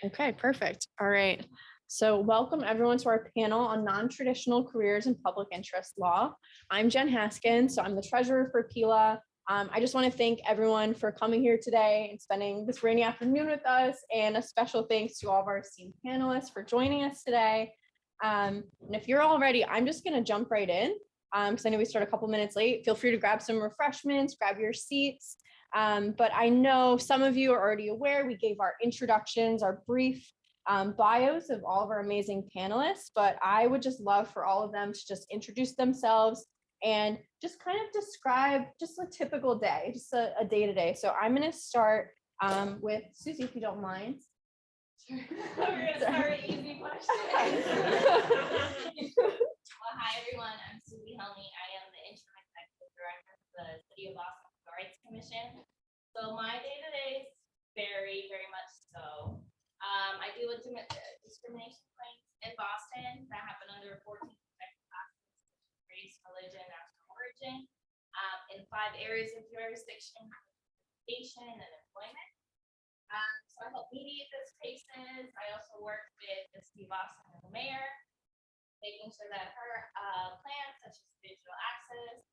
Okay, perfect. All right. So welcome everyone to our panel on non-traditional careers in public interest law. I'm Jen Haskins, so I'm the treasurer for PILA. I just want to thank everyone for coming here today and spending this rainy afternoon with us, and a special thanks to all of our esteemed panelists for joining us today. And if you're all ready, I'm just going to jump right in because I know we start a couple minutes late. Feel free to grab some refreshments, grab your seats. But I know some of you are already aware, we gave our introductions, our brief bios of all of our amazing panelists, but I would just love for all of them to just introduce themselves and just kind of describe just a typical day, just a day-to-day. So I'm going to start with Suzie, if you don't mind. Sure. We're going to start an easy question. Well, hi, everyone. I'm Suzie Helmy. I am the interim executive director of the City of Boston Rights Commission. So my day-to-day is very, very much so. I deal with discrimination claims in Boston that happen under 14 protected classes, race, religion, national origin, in 5 areas of jurisdiction, education, and employment. So I help mediate those cases. I also work with the City of Boston and the mayor, making sure that her plans, such as digital access,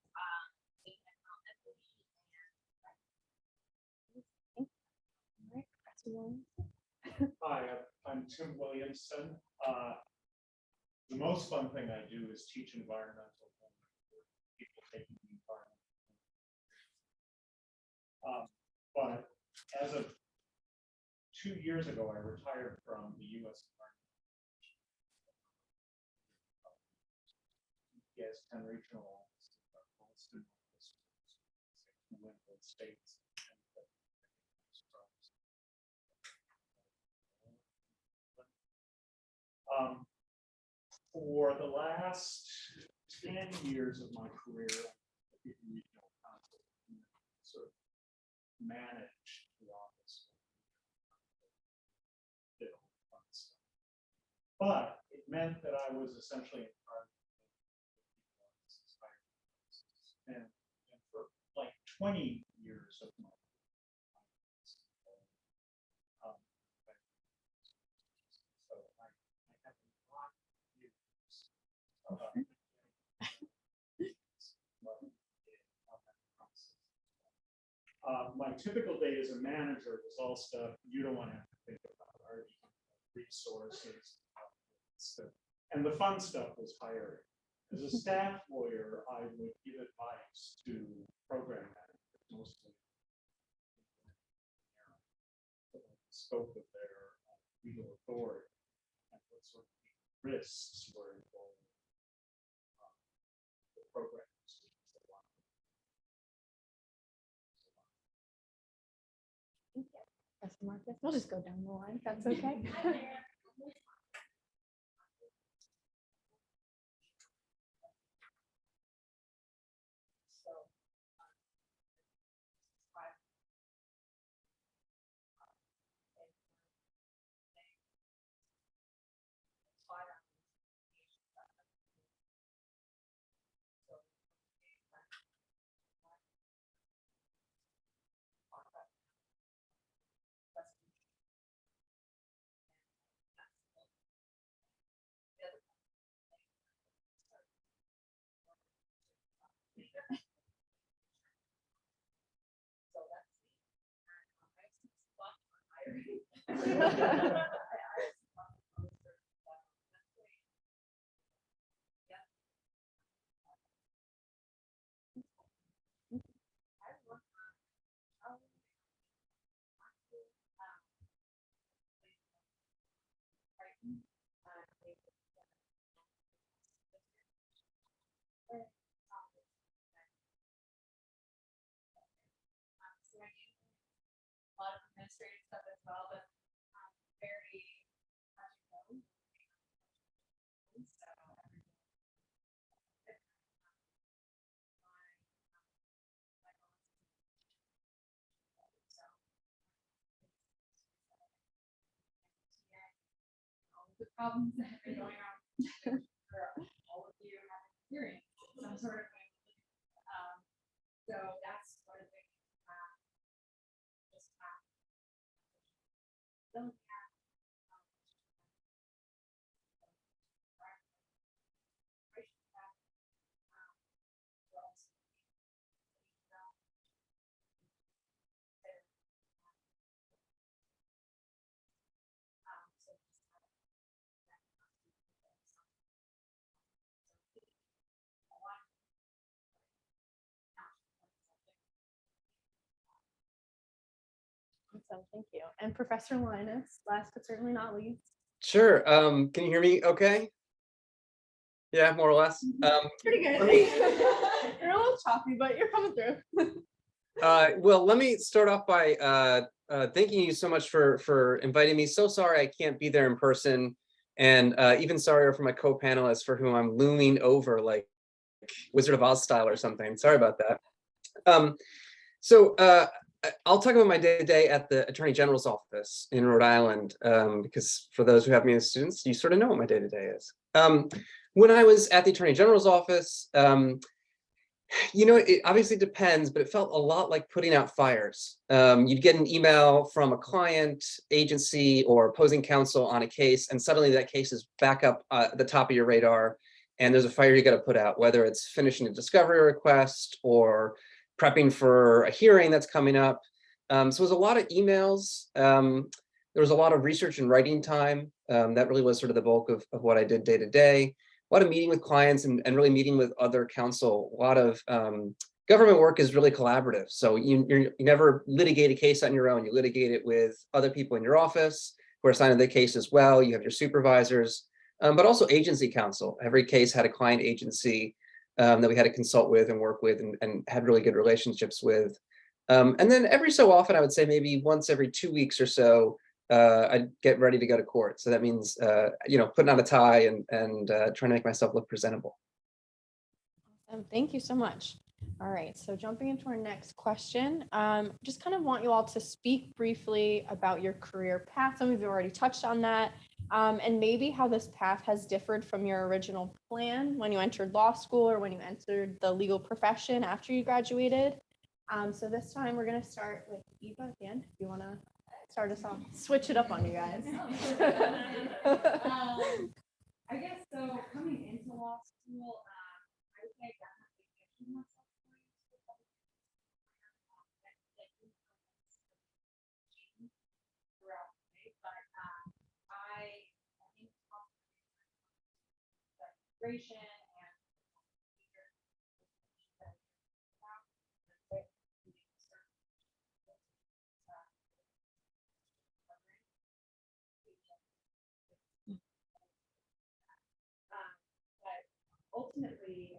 Hi, I'm Tim Williamson. The most fun thing I do is teach environmental people taking the environment. But as of 2 years ago, I retired from the U.S. Environmental He has 10 regional offices, Boston, states. For the last 10 years of my career, I've been regional counsel, sort of managed the office. But it meant that I was essentially in charge of and for like 20 years of my my typical day as a manager was all stuff you don't want to have to think about, our resources, and the fun stuff was hiring. As a staff lawyer, I would give advice to program managers, mostly the scope of their legal authority and what sort of risks were involved in the program. Marcus, we'll just go down the line, if that's okay. A lot of administrative stuff as well, but very much so. The problems that have been going on all of you have experienced some sort of way. So that's sort of the don't have Awesome, thank you. And Professor Lyness, last but certainly not least. Sure. Can you hear me okay? Yeah, more or less. Pretty good. You're a little choppy, but you're coming through. Well, let me start off by thanking you so much for inviting me. So sorry I can't be there in person, and even sorrier for my co-panelists for whom I'm looming over like Wizard of Oz style or something. Sorry about that. So I'll talk about my day-to-day at the Attorney General's office in Rhode Island, because for those who have me as students, you sort of know what my day-to-day is. When I was at the Attorney General's office, you know, it obviously depends, but it felt a lot like putting out fires. You'd get an email from a client, agency, or opposing counsel on a case, and suddenly that case is back up at the top of your radar, and there's a fire you got to put out, whether it's finishing a discovery request or prepping for a hearing that's coming up. So it was a lot of emails. There was a lot of research and writing time. That really was sort of the bulk of what I did day to day. A lot of meeting with clients and really meeting with other counsel. A lot of government work is really collaborative. So you never litigate a case on your own. You litigate it with other people in your office who are assigned to the case as well. You have your supervisors, but also agency counsel. Every case had a client agency that we had to consult with and work with and had really good relationships with. And then every so often, I would say maybe once every 2 weeks or so, I'd get ready to go to court. So that means, you know, putting on a tie and trying to make myself look presentable. Thank you so much. All right, so jumping into our next question, just kind of want you all to speak briefly about your career path. Some of you already touched on that, and maybe how this path has differed from your original plan when you entered law school or when you entered the legal profession after you graduated. So this time we're going to start with Eva again. If you want to start us off, switch it up on you guys. I guess so. Coming into law school, I would say I definitely gifted myself throughout the day, but I think integration and but ultimately,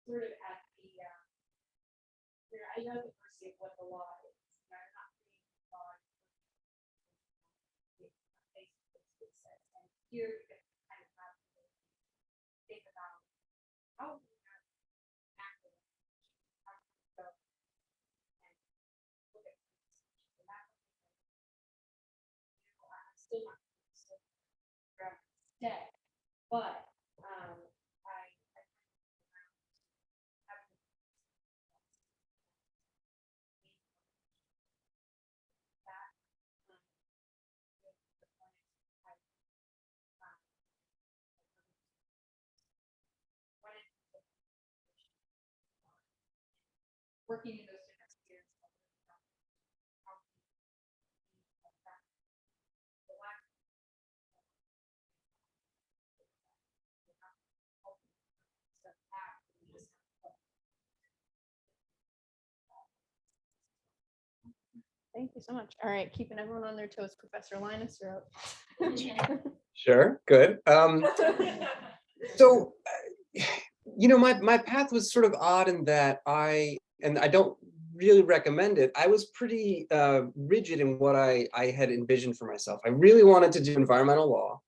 sort of at the where I know the mercy of what the law is. And I'm not reading the law. And here you can kind of have to think about how we have acted, how we go and look at things. And that I'm still not dead, but working in those different spheres. Thank you so much. All right, keeping everyone on their toes. Professor Lyness, you're up. Sure, good. So, you know, my path was sort of odd in that I don't really recommend it. I was pretty rigid in what I had envisioned for myself. I really wanted to do environmental law,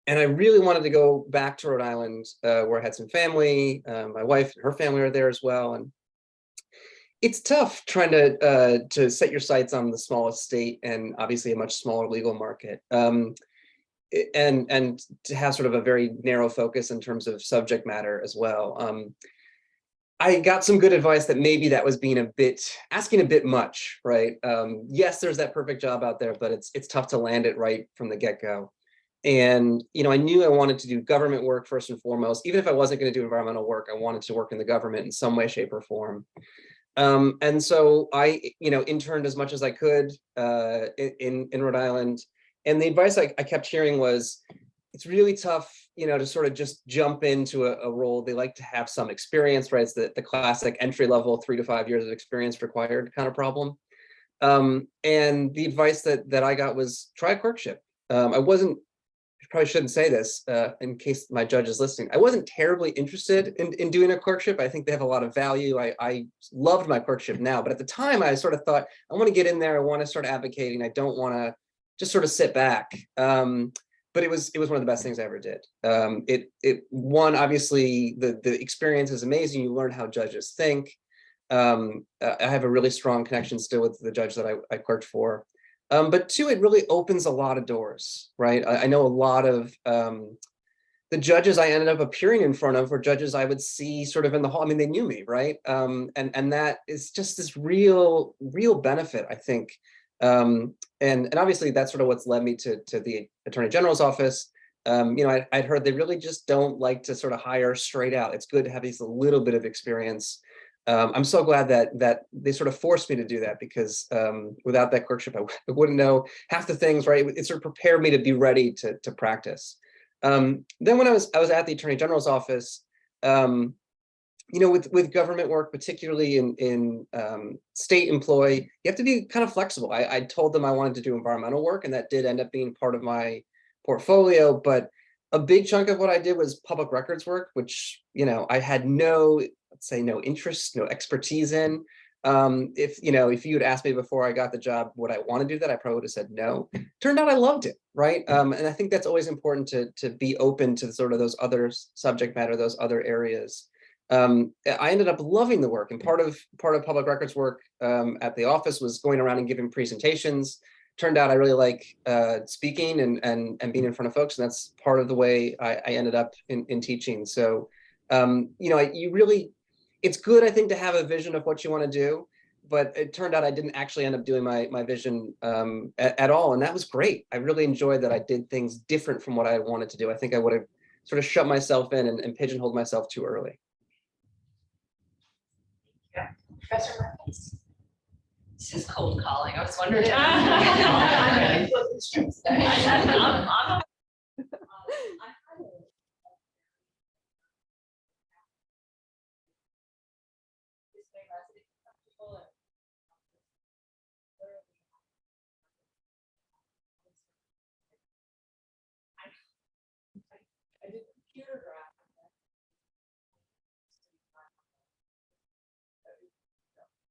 and I really wanted to go back to Rhode Island, where I had some family. My wife and her family are there as well, It's tough trying to set your sights on the smallest state and obviously a much smaller legal market. And to have sort of a very narrow focus in terms of subject matter as well. I got some good advice that maybe that was being asking a bit much, right? Yes, there's that perfect job out there, but it's tough to land it right from the get-go. And, I knew I wanted to do government work first and foremost. Even if I wasn't going to do environmental work, I wanted to work in the government in some way, shape, or form. And so I, interned as much as I could in Rhode Island. And the advice I kept hearing was, it's really tough, to sort of just jump into a role. They like to have some experience, right? It's the classic entry level 3 to 5 years of experience required kind of problem. And the advice that I got was try a clerkship. I probably shouldn't say this in case my judge is listening. I wasn't terribly interested in doing a clerkship. I think they have a lot of value. I loved my clerkship now, but at the time I sort of thought, I want to get in there. I want to start advocating. I don't want to just sort of sit back. But it was one of the best things I ever did. One, obviously the experience is amazing. You learn how judges think. I have a really strong connection still with the judge that I clerked for. But two, it really opens a lot of doors, right? I know a lot of the judges I ended up appearing in front of were judges I would see sort of in the hall. I mean, they knew me, right? And that is just this real benefit, I think. And obviously that's sort of what's led me to the Attorney General's office. I'd heard they really just don't like to sort of hire straight out. It's good to have these a little bit of experience. I'm so glad that they sort of forced me to do that, because without that clerkship, I wouldn't know half the things, right? It sort of prepared me to be ready to practice. Then when I was at the Attorney General's office, with government work, particularly in state employ, you have to be kind of flexible. I told them I wanted to do environmental work, and that did end up being part of my portfolio. But a big chunk of what I did was public records work, which, I had no interest, no expertise in. If you had asked me before I got the job, would I want to do that? I probably would have said no. Turned out I loved it, right? And I think that's always important to be open to sort of those other subject matter, those other areas. I ended up loving the work, and part of public records work at the office was going around and giving presentations. Turned out I really like speaking and being in front of folks, and that's part of the way I ended up in teaching. So, it's good, I think, to have a vision of what you want to do, but it turned out I didn't actually end up doing my vision at all, and that was great. I really enjoyed that I did things different from what I wanted to do. I think I would have sort of shut myself in and pigeonholed myself too early. Professor Marcus. This is cold calling. I was wondering. I did computer graphics.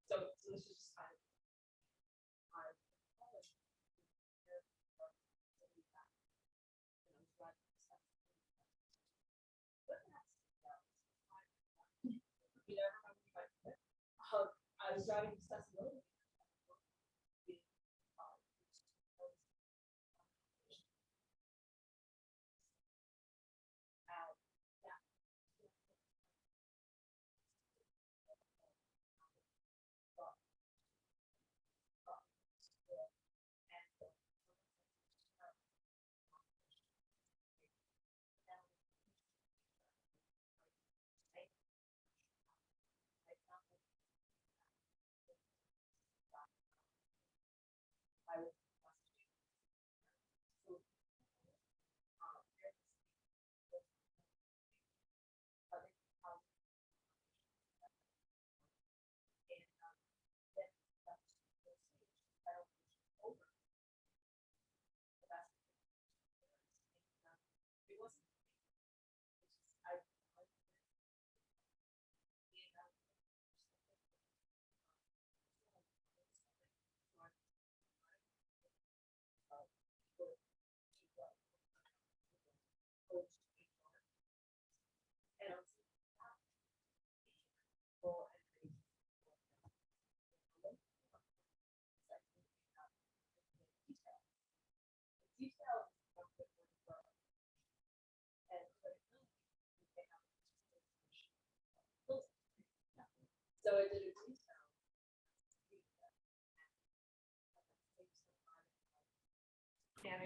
So this is just kind of I was writing accessibility.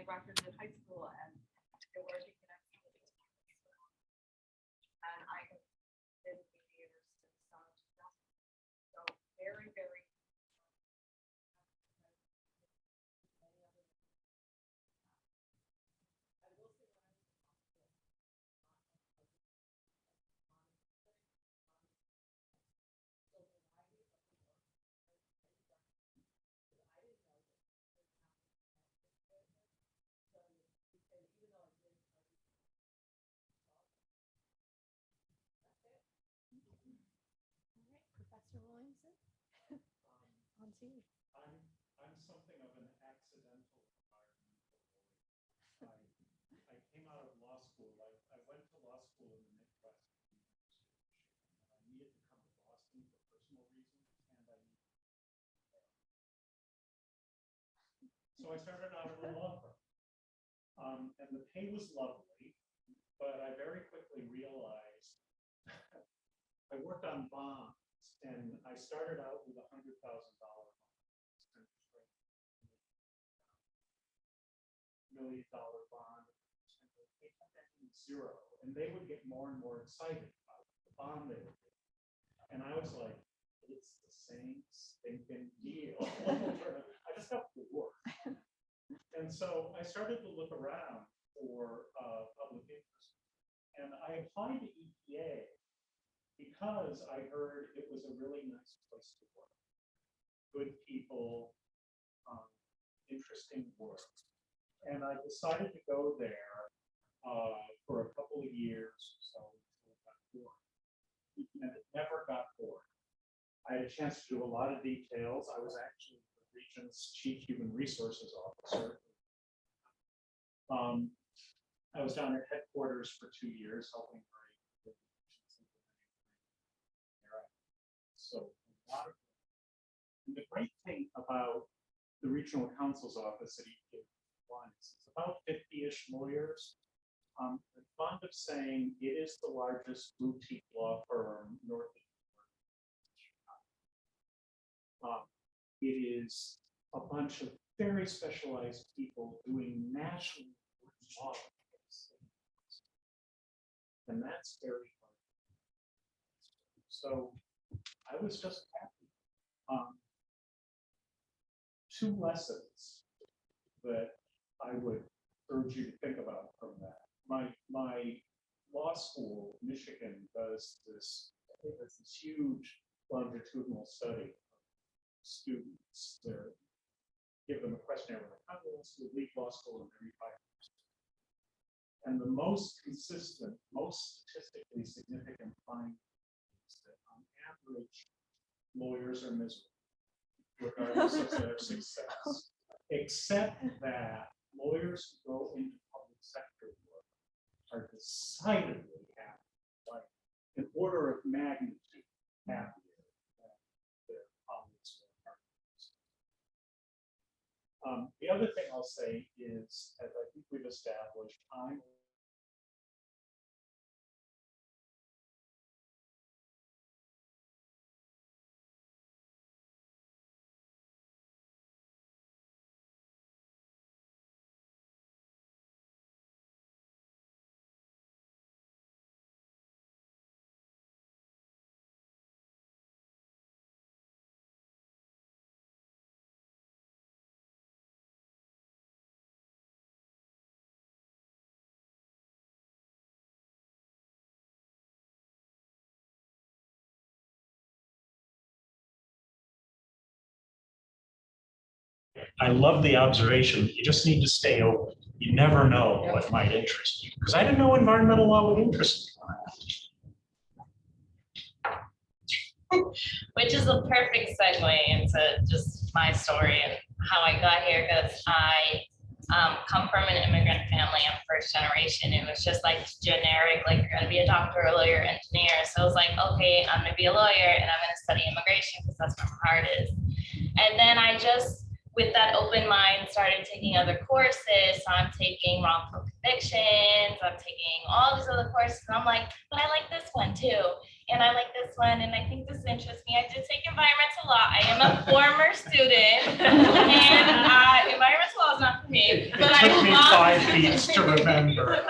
my record in high school and they're working in activities. And I have been mediators since 2000. So very, very. Professor Williamson. On to you. I'm something of an accidental environmental lawyer. I came out of law school. I went to law school in the Midwest. I needed to come to Boston for personal reasons, and so I started out at a law firm. And the pay was lovely, but I very quickly realized I worked on bonds, and I started out with $100,000 bond, $1 million bond, zero, and they would get more and more excited about the bond they were getting. And I was like, it's the same stinking deal. I just have to work. And so I started to look around for public interest, and I applied to EPA because I heard it was a really nice place to work. Good people, interesting work. And I decided to go there for a couple of years or so until it got bored. And it never got bored. I had a chance to do a lot of details. I was actually the region's chief human resources officer. I was down at headquarters for 2 years, helping write. So a lot of, and the great thing about the regional counsel's office at EPA is it's about 50-ish lawyers. I'm fond of saying it is the largest boutique law firm north of Chicago. It is a bunch of very specialized people doing national law. And that's very hard. So I was just happy. 2 lessons that I would urge you to think about from that. My law school, Michigan, does this huge longitudinal study of students. They give them a questionnaire like, how do you leave law school in every 5 years? And the most consistent, most statistically significant finding is that on average, lawyers are miserable, regardless of their success, except that lawyers who go into public sector work are decidedly happy, like an order of magnitude happier than their colleagues who are partners. The other thing I'll say is, as I think we've established, I love the observation. You just need to stay open. You never know what might interest you. Because I didn't know environmental law would interest me. Which is a perfect segue into just my story and how I got here, because I come from an immigrant family. I'm first generation. It was just like generic, like you're going to be a doctor, a lawyer, engineer. So I was like, okay, I'm going to be a lawyer and I'm going to study immigration because that's where my heart is. And then I just, with that open mind, started taking other courses. So I'm taking wrongful convictions, I'm taking all these other courses. And I'm like, but I like this one too. and I like this one, and I think this interests me. I did take environmental law. I am a former student, and environmental law is not for me. But It took me 5 beats to remember.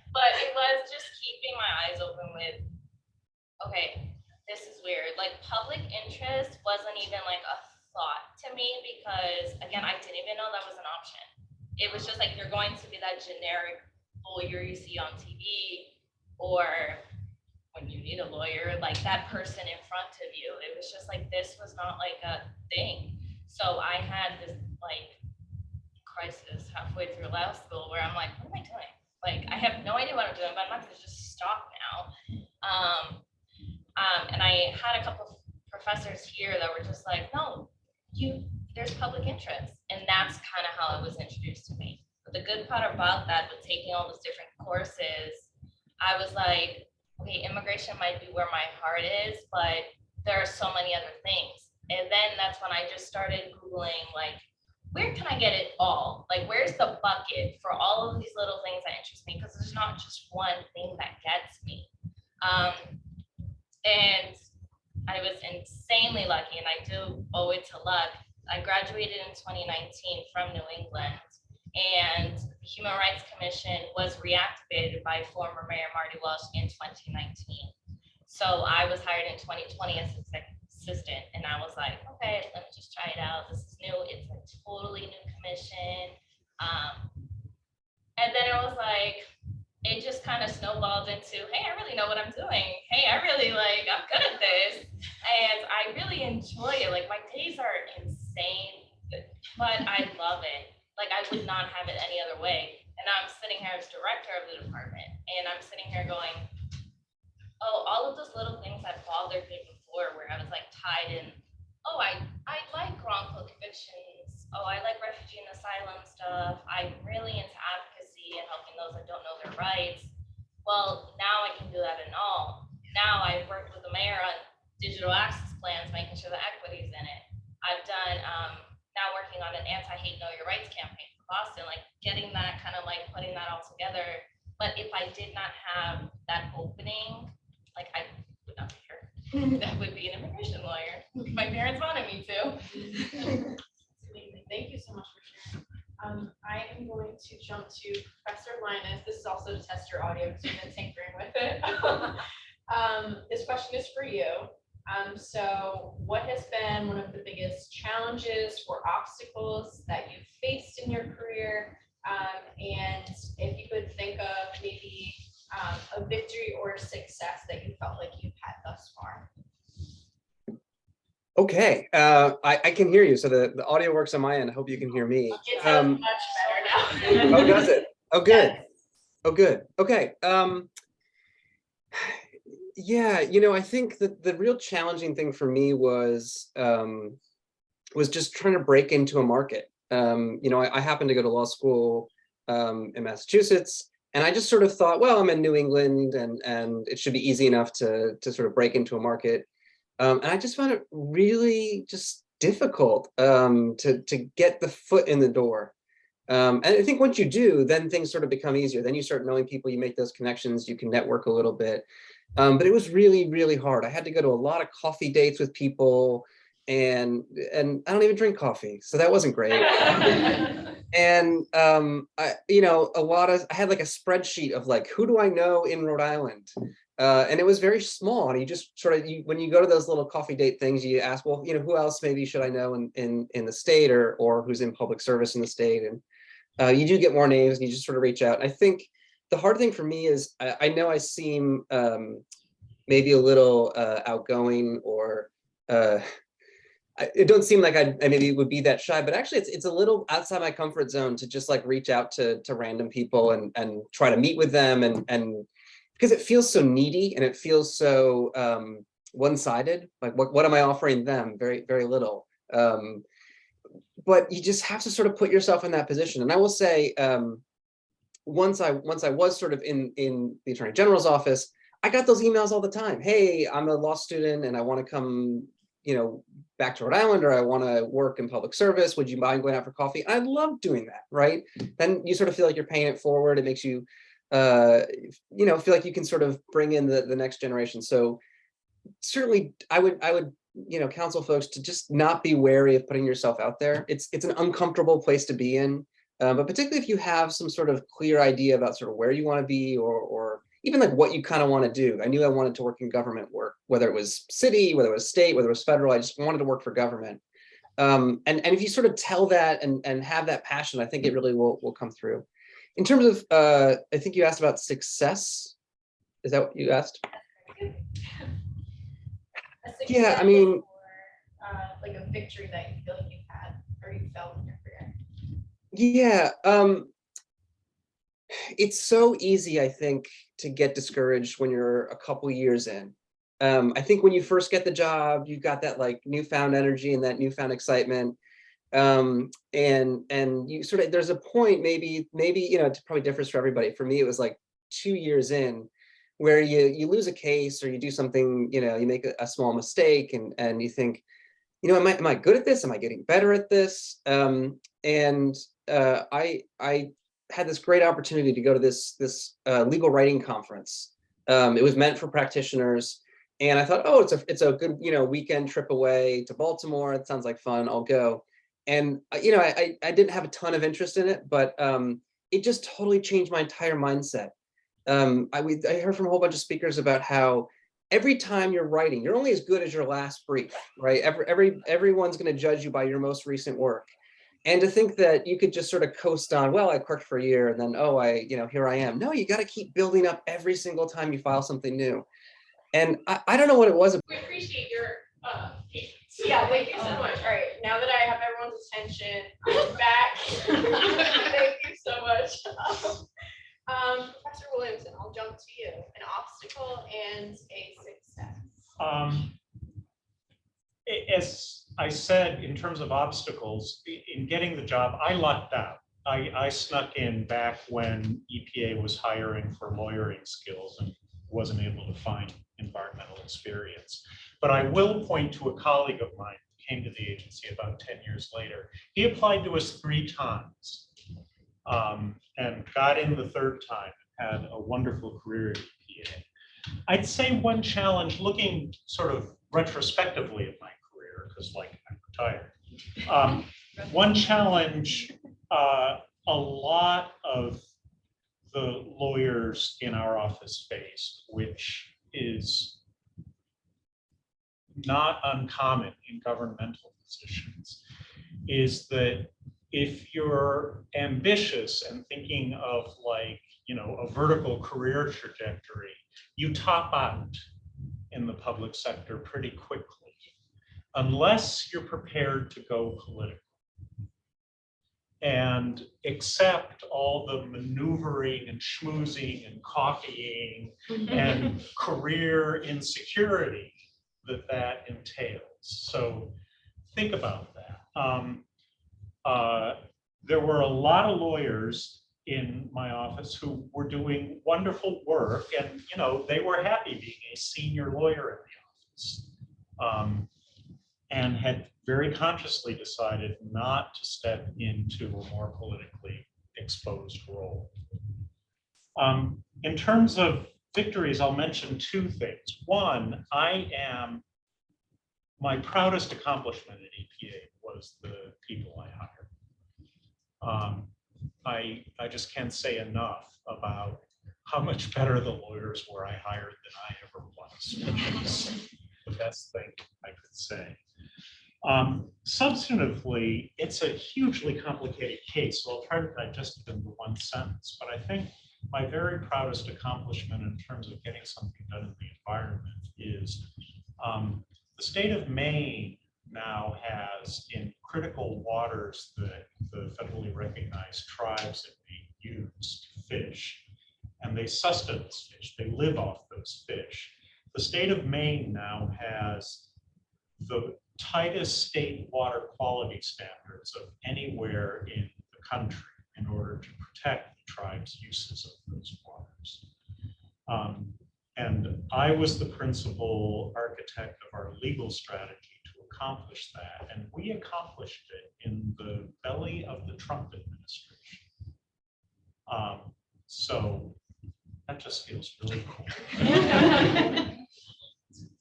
But it was just keeping my eyes open with, okay, this is weird. Like public interest wasn't even like a thought to me because again, I didn't even know that was an option. It was just like, you're going to be that generic lawyer you see on TV, or when you need a lawyer, like that person in front of you. It was just like, this was not like a thing. So I had this like crisis halfway through law school where I'm like, what am I doing? Like, I have no idea what I'm doing, but I'm not gonna just stop now. And I had a couple of professors here that were just like, no, there's public interest. And that's kind of how it was introduced to me. But the good part about that, with taking all those different courses, I was like, okay, immigration might be where my heart is, but there are so many other things. And then that's when I just started Googling, like, where can I get it all? Like, where's the bucket for all of these little things that interest me? Because there's not just one thing that gets me. And I was insanely lucky, and I do owe it to luck. I graduated in 2019 from New England, and the Human Rights Commission was reactivated by former Mayor Marty Walsh in 2019. So I was hired in 2020 as assistant, and I was like, okay, let me just try it out. This is new. It's a totally new commission. And then it was like, it just kind of snowballed into, hey, I really know what I'm doing. Hey, I'm good at this. And I really enjoy it. Like, my days are insane, but I love it. Like, I would not have it any other way. And I'm sitting here as director of the department, and I'm sitting here going, oh, all of those little things that bothered me before, where I was like tied in, oh, I like wrongful convictions. Oh, I like refugee and asylum stuff. I'm really into advocacy and helping those that don't know their rights. Well, now I can do that in all. Now I've worked with the mayor on digital access plans, making sure the equity is in it. I've done now working on an anti-hate know your rights campaign for Boston, like getting that kind of like putting that all together. But if I did not have that opening, like I would not be here. That would be an immigration lawyer. My parents wanted me to. Thank you so much for sharing. I am going to jump to Professor Lyness. This is also to test your audio because you've been tinkering with it. This question is for you. So what has been one of the biggest challenges or obstacles that you've faced in your career? And if you could think of maybe a victory or a success that you felt like you've had thus far. Okay, I can hear you. So the audio works on my end. I hope you can hear me. It sounds much better now. Oh, does it? Oh, good. Yes. Oh, good. Okay. Yeah, I think that the real challenging thing for me was just trying to break into a market. I happened to go to law school in Massachusetts, and I just sort of thought, well, I'm in New England, and it should be easy enough to sort of break into a market. And I just found it really just difficult to get the foot in the door. And I think once you do, then things sort of become easier. Then you start knowing people, you make those connections, you can network a little bit. But it was really, really hard. I had to go to a lot of coffee dates with people, and I don't even drink coffee, so that wasn't great. And I had like a spreadsheet of like, who do I know in Rhode Island? And it was very small. And you just sort of, when you go to those little coffee date things, you ask, well, who else maybe should I know in the state, or who's in public service in the state? And you do get more names, and you just sort of reach out. I think the hard thing for me is I know I seem maybe a little outgoing, or it don't seem like I maybe would be that shy, but actually it's a little outside my comfort zone to just like reach out to random people and try to meet with them, and because it feels so needy, and it feels so one-sided. Like what am I offering them? Very, very little. But you just have to sort of put yourself in that position. And I will say, once I was sort of in the Attorney General's office, I got those emails all the time. Hey, I'm a law student and I want to come, back to Rhode Island, or I want to work in public service. Would you mind going out for coffee? I love doing that, right? Then you sort of feel like you're paying it forward. It makes you feel like you can sort of bring in the next generation. So certainly I would counsel folks to just not be wary of putting yourself out there. It's an uncomfortable place to be in, but particularly if you have some sort of clear idea about sort of where you want to be, or even like what you kind of want to do. I knew I wanted to work in government work, whether it was city, whether it was state, whether it was federal. I just wanted to work for government. And if you sort of tell that and have that passion, I think it really will come through. In terms of, I think you asked about success. Is that what you asked? Yeah, I mean, like a victory that you feel like you've had or you felt in your career. Yeah, it's so easy, I think, to get discouraged when you're a couple years in. I think when you first get the job, you've got that like newfound energy and that newfound excitement. And you sort of, there's a point, maybe, it probably differs for everybody. For me, it was like 2 years in where you lose a case or you do something, you make a small mistake and you think, am I good at this? Am I getting better at this? I had this great opportunity to go to this legal writing conference. It was meant for practitioners. And I thought, oh, it's a good, weekend trip away to Baltimore. It sounds like fun. I'll go. And, I didn't have a ton of interest in it, but it just totally changed my entire mindset. I heard from a whole bunch of speakers about how every time you're writing, you're only as good as your last brief, right? Everyone's going to judge you by your most recent work. And to think that you could just sort of coast on, well, I clerked for a year and then, oh, here I am. No, you got to keep building up every single time you file something new. And I don't know what it was. We appreciate your patience. Yeah, thank you so much. All right, now that I have everyone's attention, I'm back. Thank you so much. Professor Williamson, I'll jump to you. An obstacle and a success. As I said, in terms of obstacles, in getting the job, I lucked out. I snuck in back when EPA was hiring for lawyering skills and wasn't able to find environmental experience. But I will point to a colleague of mine who came to the agency about 10 years later. He applied to us 3 times and got in the 3rd time, had a wonderful career at EPA. I'd say one challenge, looking sort of retrospectively at my career, because I'm retired. One challenge a lot of the lawyers in our office face, which is not uncommon in governmental positions, is that if you're ambitious and thinking of a vertical career trajectory, you top out in the public sector pretty quickly, unless you're prepared to go political and accept all the maneuvering and schmoozing and copying and career insecurity that entails. So think about that. There were a lot of lawyers in my office who were doing wonderful work, and they were happy being a senior lawyer in the office, and had very consciously decided not to step into a more politically exposed role. In terms of victories, I'll mention 2 things. One, my proudest accomplishment at EPA was the people I hired. I just can't say enough about how much better the lawyers were I hired than I ever was, which is the best thing I could say. Substantively, it's a hugely complicated case, so I'll try to digest it into 1 sentence, but I think my very proudest accomplishment in terms of getting something done in the environment is the state of Maine now has in critical waters the federally recognized tribes that we use to fish, and they sustenance fish, they live off those fish. The state of Maine now has the tightest state water quality standards of anywhere in the country in order to protect the tribe's uses of those waters. And I was the principal architect of our legal strategy to accomplish that, and we accomplished it in the belly of the Trump administration. So That just feels really cool.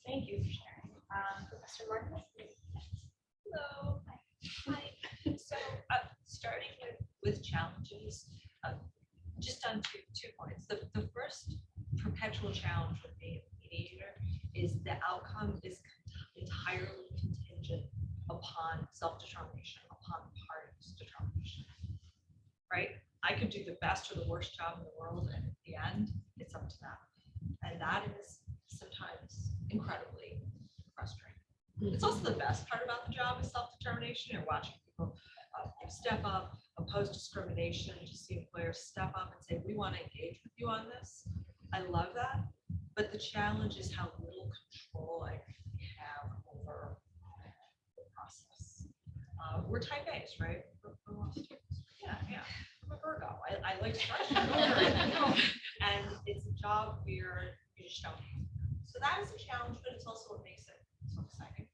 Thank you for sharing. Professor Marcus? Hello. Hi. So, starting with challenges, just on two points. The first perpetual challenge with being a mediator is the outcome is entirely contingent upon self-determination, upon the parties' determination. Right? I could do the best or the worst job in the world, and at the end, it's up to them. And that is sometimes incredibly frustrating. It's also the best part about the job is self-determination. You're watching people step up, oppose discrimination, to see employers step up and say, we want to engage with you on this. I love that. But the challenge is how little control I have over the process. We're type A's, right? Yeah. I'm a Virgo. I like structure. And it's a job where you just don't. So that is a challenge, but it's also what makes it so exciting.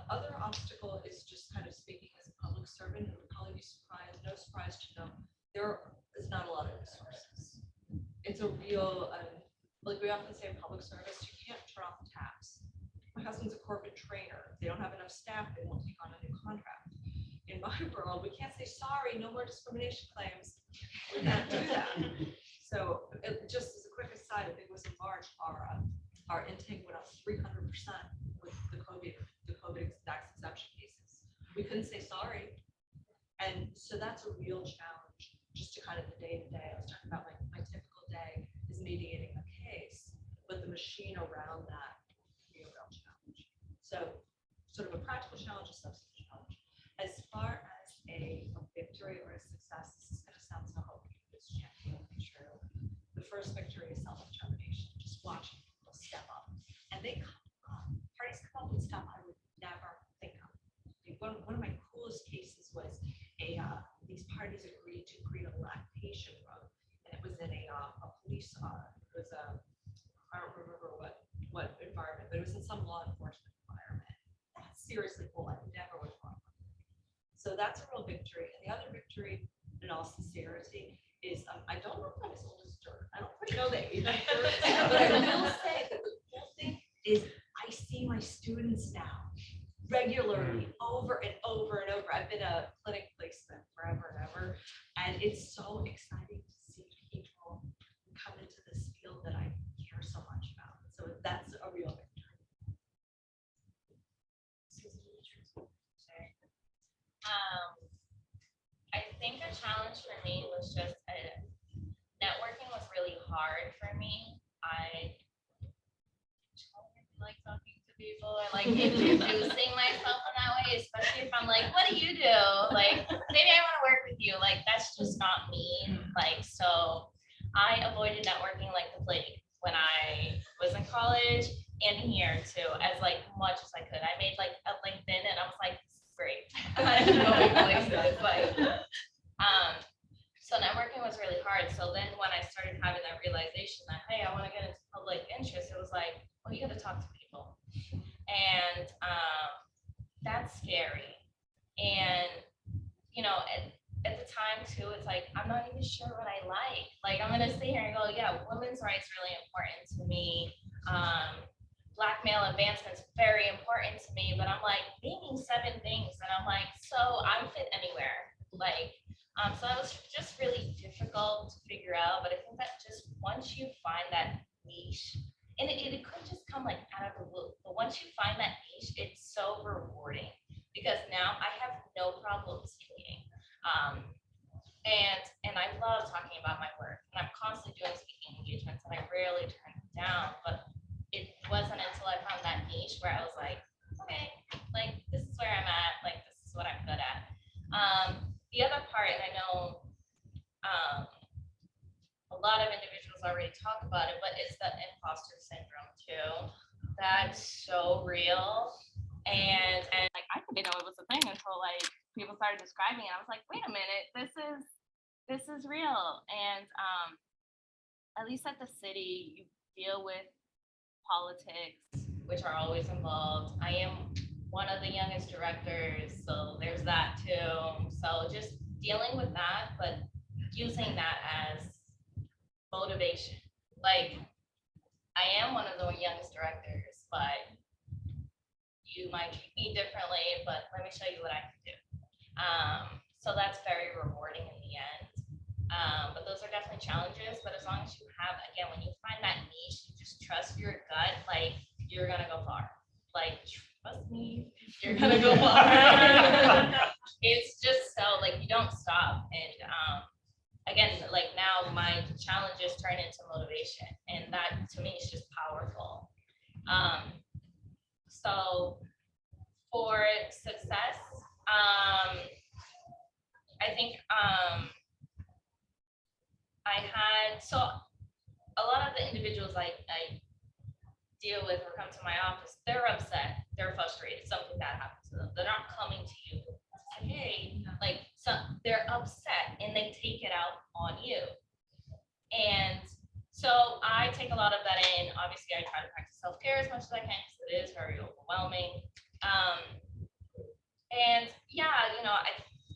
Other obstacle is just kind of speaking as a public servant, who would probably be surprised, no surprise to know there is not a lot of resources. It's a real, like we often say in public service, you can't turn off the taps. My husband's a corporate trainer. If they don't have enough staff, they won't take on a new contract. In my world, we can't say, sorry, no more discrimination claims. We can't do that. So just as a quick aside, I think it was in March, our intake went up 300% with the COVID tax exemption cases. We couldn't say sorry. And so that's a real challenge, just to kind of the day-to-day. I was talking about my typical day is mediating a case, but the machine around that can be a real challenge. So sort of a practical challenge, a substantive challenge. As far as a victory or a success, this is going to sound so hokey, but it's genuinely true. The first victory is self-determination, just watching people step up. And they come up, parties come up with stuff I would never think of. One of my coolest cases was these parties agreed to create a lactation room, and it was in a police, it was a, I don't remember what environment, but it was in some law enforcement environment. That's seriously cool. I never would have thought. So that's a real victory. And the other victory, in all sincerity, is I don't know if I'm as old as dirt. I don't quite know that either. But I will say that the cool thing is I see my students now regularly over and over and over. I've been a clinic placement forever and ever. And it's so exciting to see people come into this field that I care so much about. So that's a real victory. I think a challenge for me was just networking was really hard for me. I like talking to people. I like introducing myself in that way, especially if I'm like, what do you do? Like, maybe I want to work with you. Like, that's just not me. Like, so I avoided networking like the plague when I was in college and here too, as like much as I could. I made like a LinkedIn and I was like, great. I didn't know my places. Like, so networking was really hard. So then when I started having that realization that, hey, I want to get into public interest, it was like, well, you got to talk to people. And that's scary. And, you know, at the time too, it's like, I'm not even sure what I like. Like, I'm going to sit here and go, yeah, women's rights really important to me. Black male advancement's very important to me, but I'm like naming 7 things and I'm like, so I fit anywhere. Like, so that was just really difficult to figure out, but I think that just once you find that niche, and it could just come like out of the blue, but once you find that niche, it's so rewarding because now I have no problem speaking. And I love talking about my work and I'm constantly doing speaking engagements and I rarely turn them down, but it wasn't until I found that niche where I was like, okay, like this is where I'm at, like this is what I'm good at. The other part, and I know a lot of individuals already talk about it, but it's the imposter syndrome too. That's so real. And like I didn't know it was a thing until like people started describing it. I was like, wait a minute, this is real. And at least at the city, you deal with politics, which are always involved. I am one of the youngest directors, so there's that too. So just dealing with that, but using that as motivation. Like, I am one of the youngest directors, but you might treat me differently, but let me show you what I can do. So that's very rewarding in the end. But those are definitely challenges, but as long as you have, again, when you find that niche, you just trust your gut, like, you're gonna go far. Like, trust me, you're gonna go far. It's just so, like, you don't stop. And again, like, now my challenges turn into motivation, and that to me is just powerful. So for success, I think I had, so a lot of the individuals I deal with or come to my office, they're upset, they're frustrated, something bad happens to them. They're not coming to you, like, hey, like, so they're upset and they take it out on you. And so I take a lot of that in. Obviously, I try to practice self-care as much as I can because it is very overwhelming. And yeah, you know,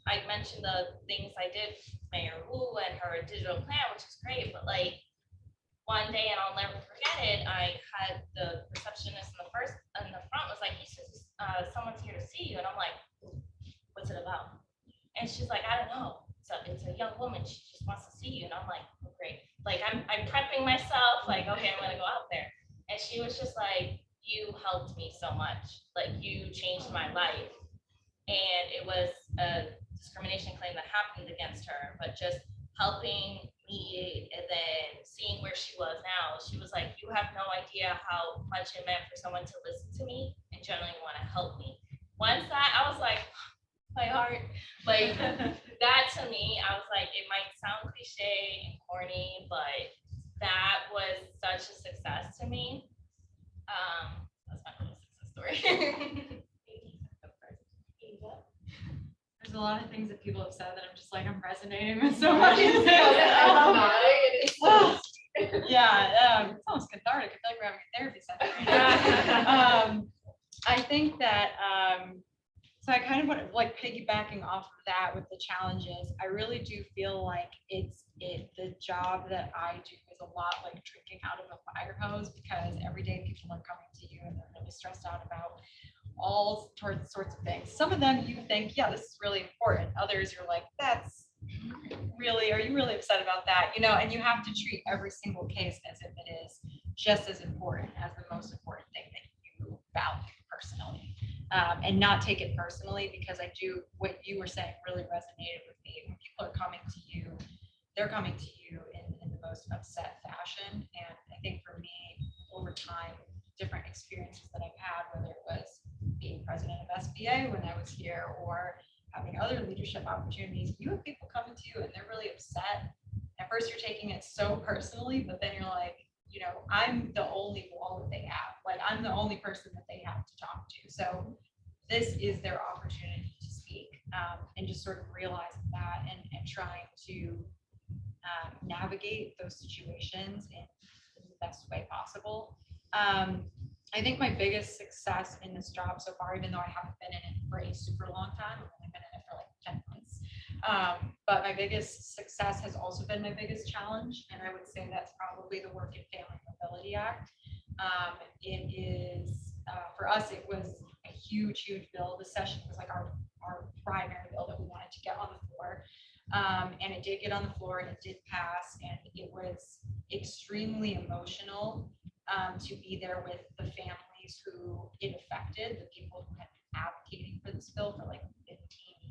I mentioned the things I did with Mayor Wu and her digital plan, which is great, but like, one day, and I'll never forget it, I had the receptionist in the front was like, he says, someone's here to see you. And I'm like, what's it about? And she's like, I don't know. So it's a young woman. She just wants to see you. And I'm like, oh, great. Like, I'm prepping myself, like, okay, I'm gonna go out there. And she was just like, you helped me so much. Like, you changed my life. And it was a discrimination claim that happened against her, but just helping me and then seeing where she was now, she was like, you have no idea how much it meant for someone to listen to me and generally want to help me. Once that, I was like, my heart, like, that to me, I was like, it might sound cliche and corny, but that was such a success to me. That's my little success story. There's a lot of things that people have said that I'm just like, I'm resonating with so much. Yeah, it's almost cathartic. I feel like we're having a therapy session. I think that, so I kind of want to, like, piggybacking off of that with the challenges, I really do feel like the job that I do is a lot like drinking out of a fire hose, because every day people are coming to you and they're really stressed out about all sorts of things. Some of them you think, yeah, this is really important. Others you're like, that's really, are you really upset about that? You know, and you have to treat every single case as if it is just as important as the most important thing that you value personally. And not take it personally, because I do, what you were saying really resonated with me. When people are coming to you, they're coming to you in the most upset fashion. And I think for me, over time, different experiences that I've had, whether it was being president of SBA when I was here or having other leadership opportunities, you have people coming to you and they're really upset. At first you're taking it so personally, but then you're like, you know, I'm the only wall that they have. Like, I'm the only person that they have to talk to. So this is their opportunity to speak, and just sort of realizing that and trying to navigate those situations in the best way possible. I think my biggest success in this job so far, even though I haven't been in it for a super long time, I've only been in it for like 10 months. But my biggest success has also been my biggest challenge. And I would say that's probably the Work and Family Mobility Act. It is, for us, it was a huge bill. The session was like our primary bill that we wanted to get on the floor. And it did get on the floor and it did pass. And it was extremely emotional to be there with the families who it affected, the people who had been advocating for this bill for like 15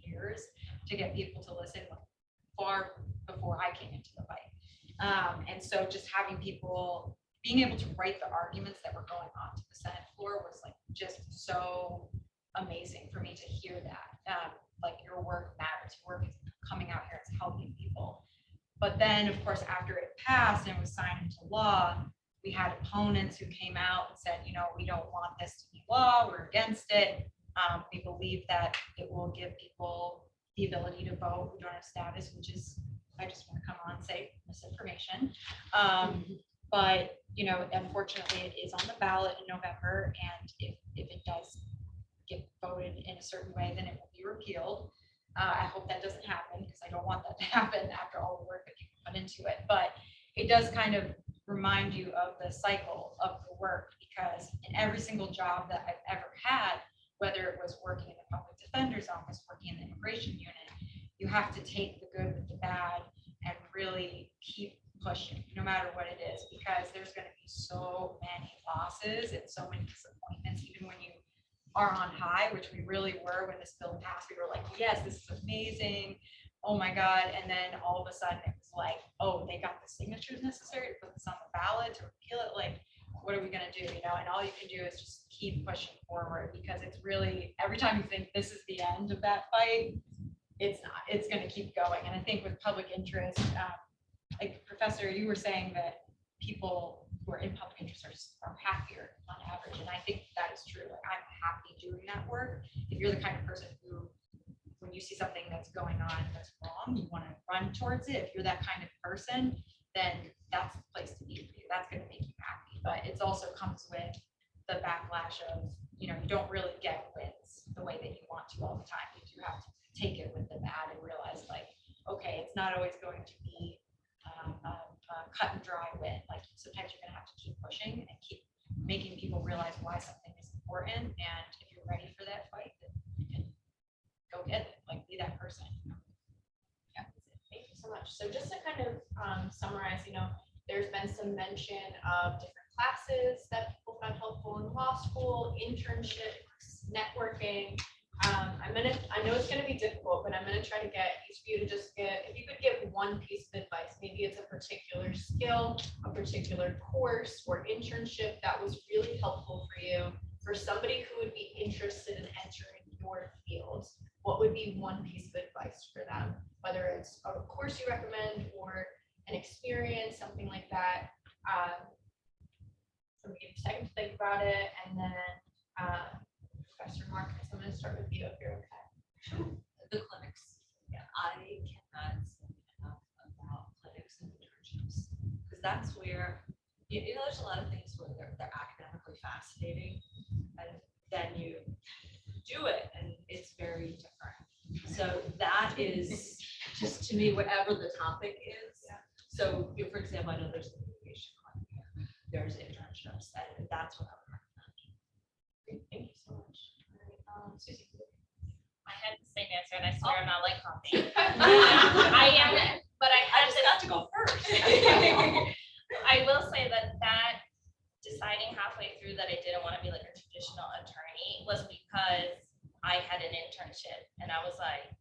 years, to get people to listen far before I came into the fight. And so just having people being able to write the arguments that were going on to the Senate floor was like just so amazing for me to hear that. Like, your work matters, your work is coming out here, it's helping people. But then, of course, after it passed and was signed into law, we had opponents who came out and said, you know, we don't want this to be law, we're against it. We believe that it will give people the ability to vote who don't have status, which is, I just want to come on and say, misinformation. But, you know, unfortunately, it is on the ballot in November, and if it does get voted in a certain way, then it will be repealed. I hope that doesn't happen, because I don't want that to happen after all the work that people put into it. But it does kind of remind you of the cycle of the work, because in every single job that I've ever had, whether it was working in the public defender's office, working in the immigration unit, you have to take the good with the bad and really keep pushing, no matter what it is, because there's going to be so many losses and so many disappointments, even when you are on high, which we really were when this bill passed. We were like, yes, this is amazing. Oh my God. And then all of a sudden it was like, oh, they got the signatures necessary to put this on the ballot, to repeal it. Like, what are we going to do? You know, and all you can do is just keep pushing forward, because it's really, every time you think this is the end of that fight, it's not, it's going to keep going. And I think with public interest, like Professor, you were saying that people who are in public interest are happier on average. And I think that is true. Like, I'm happy doing that work. If you're the kind of person who, when you see something that's going on that's wrong, you want to run towards it. If you're that kind of person, then that's the place to be for you. That's going to make you happy. But it also comes with the backlash of, you know, you don't really get wins the way that you want to all the time. You do have to take it with the bad and realize, like, okay, it's not always going to be a cut and dry win. Like, sometimes you're going to have to keep pushing and keep making people realize why something is important. And if you're ready for that fight, then you can go get it. Like, be that person. Yeah. Thank you so much. So just to kind of summarize, you know, there's been some mention of different classes that people found helpful in law school, internships, networking. I know it's gonna be difficult, but I'm gonna try to get each of you to just if you could give one piece of advice, maybe it's a particular skill, a particular course or internship that was really helpful for you, for somebody who would be interested in entering your field. What would be one piece of advice for them? Whether it's a course you recommend or an experience, something like that. So we give a second to think about it, and then Professor Marcus, I'm going to start with you if you're okay. The clinics. Yeah, I cannot say enough about clinics and internships, because that's where, you know, there's a lot of things where they're academically fascinating, and then you do it and it's very different. So that is just, to me, whatever the topic is. Yeah. So, you know, for example, I know there's the litigation clinic here, there's internships, and that's what I would recommend. Great, thank you so much. All right, Susie. I had the same answer, and I swear I'm not like coffee. I am, but I I had just to got to go first. I will say that deciding halfway through that I didn't want to be like a traditional attorney was because I had an internship, and I was like,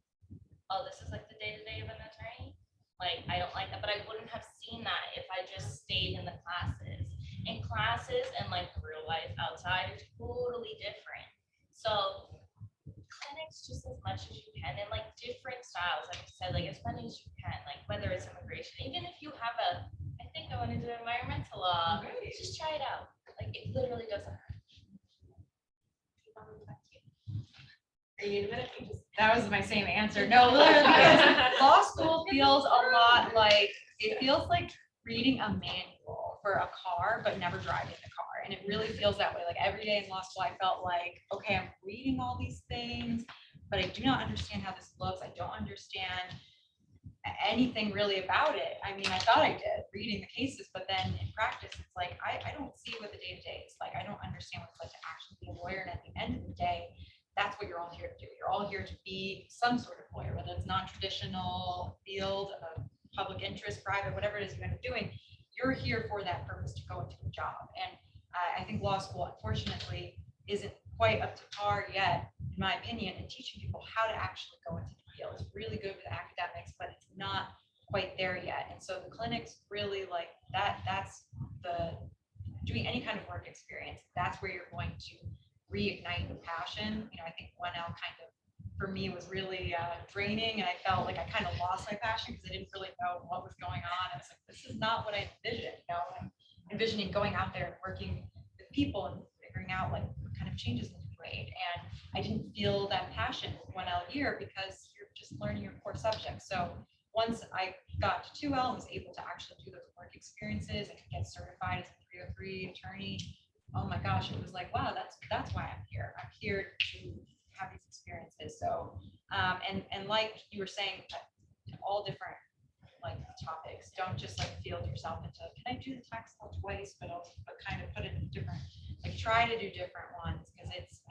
oh, this is like the day-to-day of an attorney. Like, I don't like that, but I wouldn't have seen that if I just stayed in the classes. And classes and like real life outside is totally different. So clinics, just as much as you can, and like different styles, like I said, like as many as you can, like whether it's immigration, even if you have I think I want to do environmental law, just try it out. Like, it literally doesn't hurt. Are you need a minute? You just That was my same answer. No, literally, because law school feels a lot like, it feels like reading a manual for a car, but never driving the car. And it really feels that way. Like, every day in law school, I felt like, okay, I'm reading all these things, but I do not understand how this looks. I don't understand anything really about it. I mean, I thought I did reading the cases, but then in practice, it's like, I don't see what the day-to-day is like. I don't understand what it's like to actually be a lawyer. And at the end of the day, that's what you're all here to do. You're all here to be some sort of lawyer, whether it's non-traditional field of public interest, private, whatever it is you end up doing. You're here for that purpose, to go into a job. And I think law school, unfortunately, isn't quite up to par yet, in my opinion, in teaching people how to actually go into the field. It's really good with academics, but it's not quite there yet. And so the clinics really, like that, that's the doing any kind of work experience. That's where you're going to reignite the passion. You know, I think 1L kind of, for me, was really draining, and I felt like I kind of lost my passion because I didn't really know what was going on. I was like, this is not what I envisioned. You know, I'm envisioning going out there and working with people and figuring out like what kind of changes need to be made. And I didn't feel that passion 1L year because you're just learning your core subjects. So once I got to 2L and was able to actually do those work experiences and get certified as a 303 attorney, oh my gosh, it was like, wow, that's why I'm here. I'm here to have these experiences. So, and like you were saying, all different like topics. Don't just like field yourself into, can I do the tax law twice, but kind of put it in different, like try to do different ones, because it's,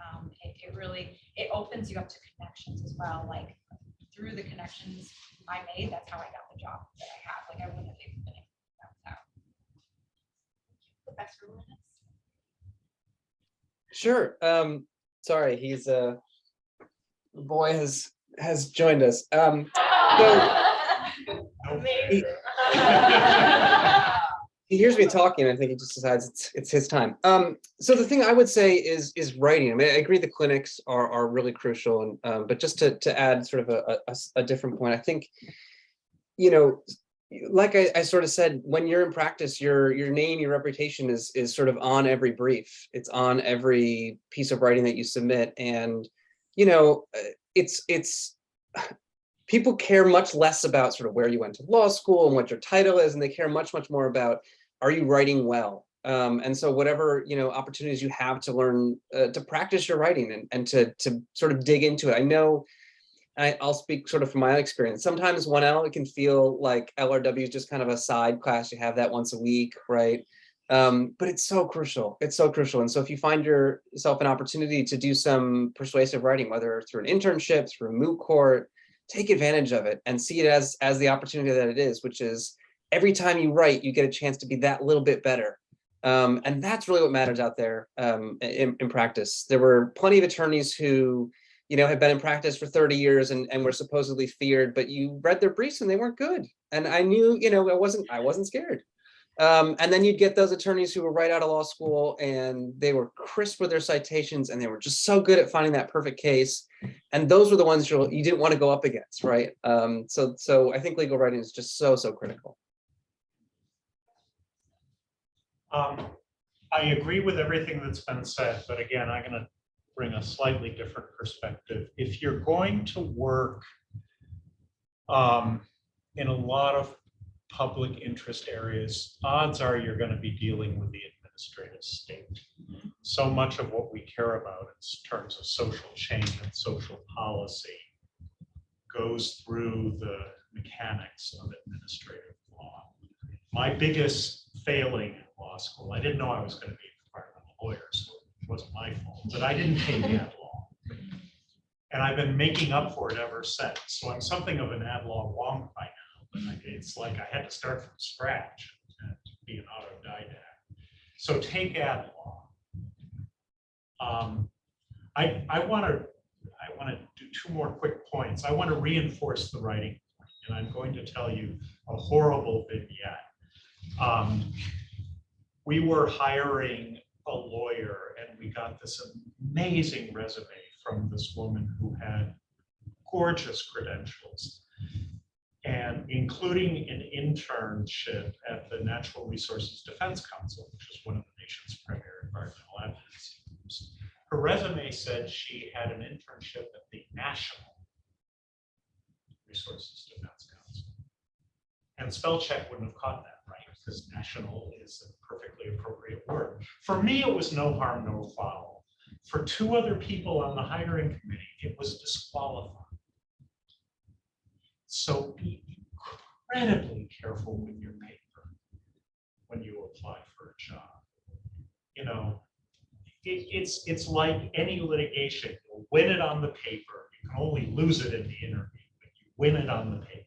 it really, it opens you up to connections as well. Like through the connections I made, that's how I got the job that I have. Like I wouldn't have even been able to do that. Professor Lyness. Sure. Sorry, he's the boy has joined us. Amazing. He hears me talking. I think he just decides it's his time. So the thing I would say is writing. I mean, I agree the clinics are really crucial, and but just to add sort of a different point, I think, you know, like I sort of said, when you're in practice, your name, your reputation is sort of on every brief. It's on every piece of writing that you submit, and you know, it's people care much less about sort of where you went to law school and what your title is, and they care much more about, are you writing well? And so whatever, you know, opportunities you have to learn to practice your writing and to sort of dig into it. I know. I'll speak sort of from my experience. Sometimes 1L, it can feel like LRW is just kind of a side class. You have that once a week, right? But it's so crucial. It's so crucial. And so if you find yourself an opportunity to do some persuasive writing, whether through an internship, through a moot court, take advantage of it and see it as the opportunity that it is, which is every time you write, you get a chance to be that little bit better. And that's really what matters out there in practice. There were plenty of attorneys who, you know, had been in practice for 30 years and were supposedly feared, but you read their briefs and they weren't good. And I knew, you know, I wasn't scared. And then you'd get those attorneys who were right out of law school and they were crisp with their citations and they were just so good at finding that perfect case. And those were the ones you didn't want to go up against, right? So I think legal writing is just so critical. I agree with everything that's been said, but again, I'm going to bring a slightly different perspective. If you're going to work in a lot of public interest areas, odds are you're going to be dealing with the administrative state. So much of what we care about in terms of social change and social policy goes through the mechanics of administrative law. My biggest failing in law school, I didn't know I was going to be a environmental lawyer, so it wasn't my fault, but I didn't take ad law. And I've been making up for it ever since. So I'm something of an ad law wonk by now, but it's like I had to start from scratch and be an autodidact. So take ad law. I want to do two more quick points. I want to reinforce the writing point, and I'm going to tell you a horrible vignette. We were hiring a lawyer and we got this amazing resume from this woman who had gorgeous credentials, and including an internship at the Natural Resources Defense Council, which is one of the nation's premier environmental advocacy groups. Her resume said she had an internship at the National Resources Defense Council. And spell check wouldn't have caught that, right? Because national is a perfectly appropriate word. For me, it was no harm, no foul. For two other people on the hiring committee, it was disqualifying. So be incredibly careful with your paper when you apply for a job. You know, it's like any litigation. You'll win it on the paper. You can only lose it in the interview, but you win it on the paper.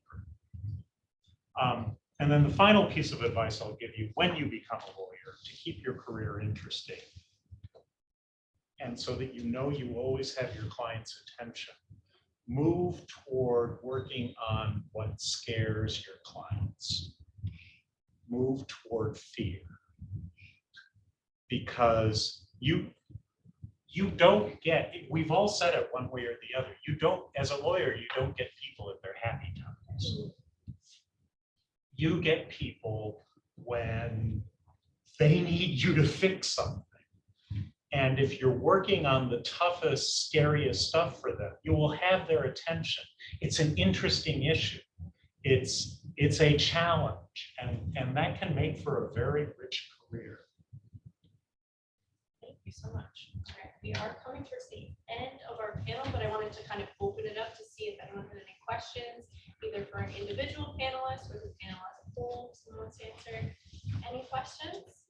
And then the final piece of advice I'll give you when you become a lawyer, to keep your career interesting, and so that you know you always have your client's attention, move toward working on what scares your clients. Move toward fear. Because you don't get, we've all said it one way or the other, you don't, as a lawyer, you don't get people at their happy times. You get people when they need you to fix something. And if you're working on the toughest, scariest stuff for them, you will have their attention. It's an interesting issue. It's a challenge, and that can make for a very rich career. Thank you so much. All right, we are coming towards the end of our panel, but I wanted to kind of open it up to see if anyone had any questions. either for an individual panelist or the panel as a whole. Someone wants to answer any questions?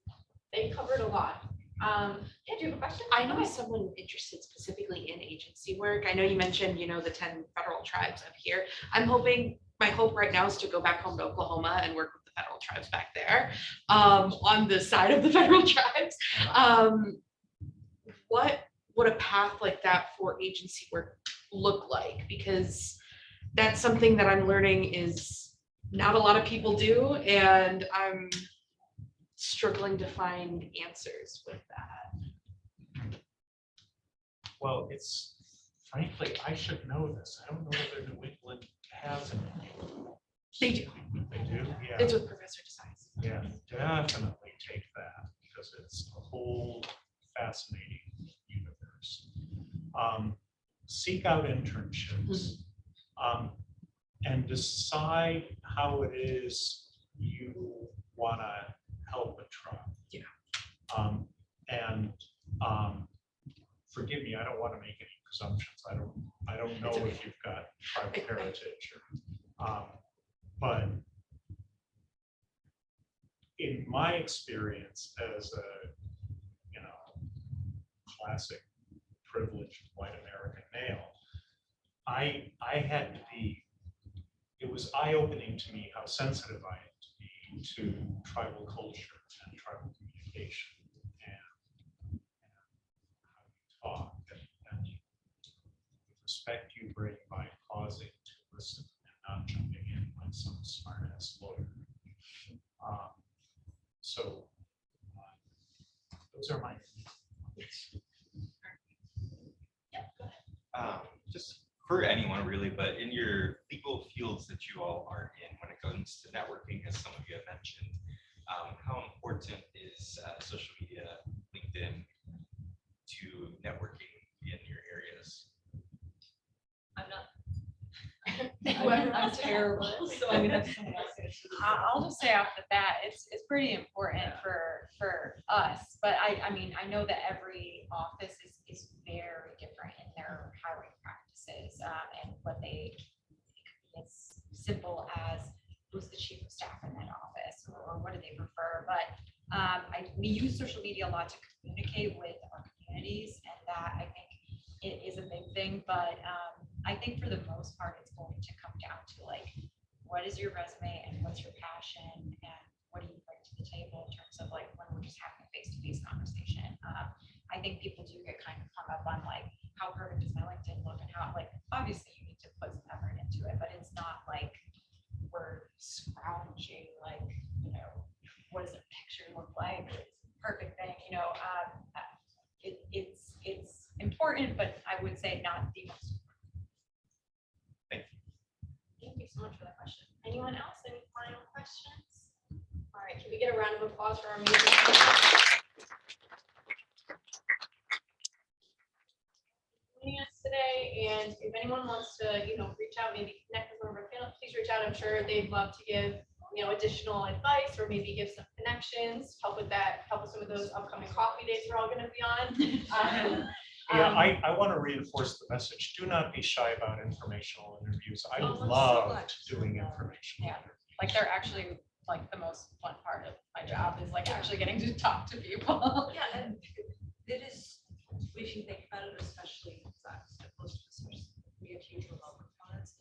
They covered a lot. Yeah, do you have a question? I know as someone interested specifically in agency work, I know you mentioned, the 10 federal tribes up here. My hope right now is to go back home to Oklahoma and work with the federal tribes back there, on the side of the federal tribes. What would a path like that for agency work look like? Because that's something that I'm learning is not a lot of people do, and I'm struggling to find answers with that. Well, it's frankly, I should know this. I don't know whether New England has it. They do. They do, yeah. It's with Professor DeCharleroy. Yeah, definitely take that because it's a whole fascinating universe. Seek out internships and decide how it is you want to help a tribe. Yeah. Forgive me, I don't want to make any presumptions. I don't know okay. if you've got tribal heritage or, but in my experience as a, classic privileged white American male, I had to be, it was eye-opening to me how sensitive I had to be to tribal culture and tribal communication and how you talk and respect you bring by pausing to listen and not jumping in like some smart-ass lawyer. So those are my just for anyone really, but in your legal fields that you all are in when it comes to networking, as some of you have mentioned, how important is social media, LinkedIn, to networking in your areas? I'm not. I'm terrible, so I'm gonna have someone else answer this. I'll just say off the bat, it's pretty important for us, but I mean, I know that every office is very different in their hiring practices, and what they, it could be as simple as who's the chief of staff in that office, or what do they prefer, but we use social media a lot to communicate with our communities, and that I think it is a big thing, but I think for the most part, it's going to come down to like, what is your resume and what's your passion and what do you bring to the table in terms of like when we're just having a face-to-face conversation. I think people do get kind of hung up on like, how perfect does my LinkedIn look and how, like, obviously you need to put some effort into it, but it's not like we're scrounging like, what does a picture look like? It's a perfect thing, it's important, but I would say not the most. Thank you so much for that question. Anyone else? Any final questions? All right, can we get a round of applause for our amazing joining us today? And if anyone wants to, reach out, maybe connect with one of our panelists, please reach out. I'm sure they'd love to give, additional advice or maybe give some connections, help with some of those upcoming coffee dates we're all going to be on. Yeah, I want to reinforce the message. Do not be shy about informational interviews. I Oh, so loved much. doing informational Yeah. interviews. Like they're actually like the most fun part of my job is like actually getting to talk to people. Yeah, and it is, if you think about it, especially as opposed to business, we have huge remote components.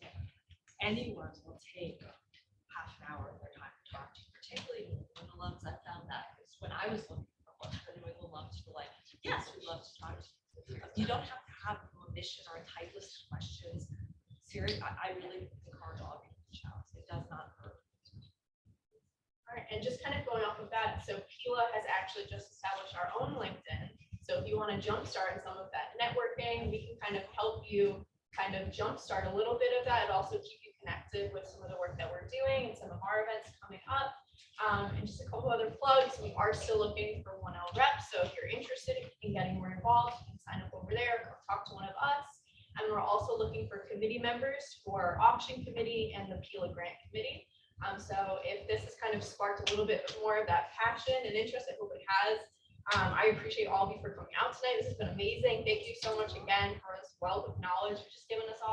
Anyone will take half an hour of their time to talk to you, particularly when the alums. I found that because when I was looking for work, the New England alums were like, yes, we'd love to talk to you. You don't have to have a mission or a tight list of questions. Seriously, I really encourage all of you to challenge. It does not hurt. All right, and just kind of going off of that, so Pila has actually just established our own LinkedIn. So if you want to jumpstart some of that networking, we can kind of help you kind of jumpstart a little bit of that and also keep you connected with some of the work that we're doing and some of our events coming up. And just a couple other plugs. We are still looking for 1L reps. So if you're interested in getting more involved, you can sign up over there, come talk to one of us. And we're also looking for committee members for auction committee and the Pila grant committee. So if this has kind of sparked a little bit more of that passion and interest, I hope it has. I appreciate all of you for coming out tonight. This has been amazing. Thank you so much again for this wealth of knowledge you've just given us all.